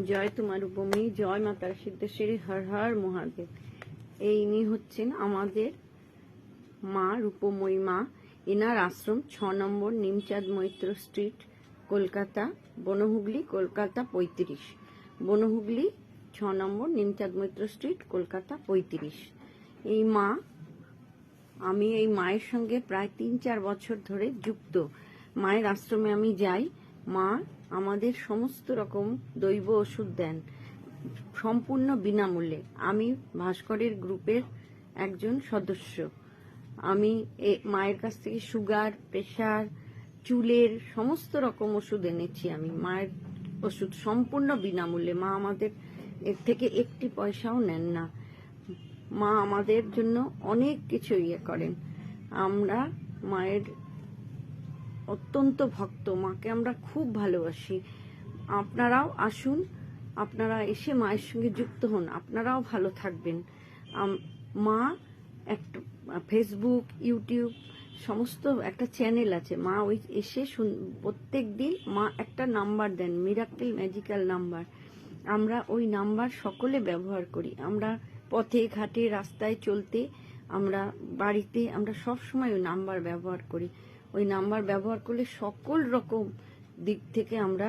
জয় তোমার উপমী, জয় মাতার সিদ্ধেশ্বরী, হর হর মহাদেব। এই ইনি হচ্ছেন আমাদের মা, রূপময়ী মা। এনার আশ্রম 6 নম্বর নিমচাঁদ মৈত্র স্ট্রিট, কলকাতা, বনহুগলি, কলকাতা 35। বনহুগলি 6 নম্বর নিমচাঁদ মৈত্র স্ট্রিট, কলকাতা 35। এই মা, আমি এই মায়ের সঙ্গে প্রায় 3-4 বছর ধরে যুক্ত। মায়ের আশ্রমে আমি যাই। মা আমাদের সমস্ত রকম দৈব ওষুধ দেন সম্পূর্ণ বিনামূল্যে। আমি ভাস্করের গ্রুপের একজন সদস্য। আমি মায়ের কাছ থেকে সুগার, প্রেশার, চুলের সমস্ত রকম ওষুধ এনেছি। আমি মায়ের ওষুধ সম্পূর্ণ বিনামূল্যে। মা আমাদের এর থেকে একটি পয়সাও নেন না। মা আমাদের জন্য অনেক কিছু করেন। আমরা মায়ের অত্যন্ত ভক্ত। মাকে আমরা খুব ভালোবাসি। আপনারাও আসুন, আপনারা এসে মায়ের সঙ্গে যুক্ত হন, আপনারাও ভালো থাকবেন। মা একটা ফেসবুক, ইউটিউব সমস্ত একটা চ্যানেল আছে। মা ওই এসে প্রত্যেক দিন মা একটা নাম্বার দেন, মিরাক্কেল ম্যাজিক্যাল নাম্বার। আমরা ওই নাম্বার সকলে ব্যবহার করি। আমরা পথে ঘাটে রাস্তায় চলতে, আমরা বাড়িতে, আমরা সব সময় ওই নাম্বার ব্যবহার করি। ওই নাম্বার ব্যবহার করলে সকল রকম দিক থেকে আমরা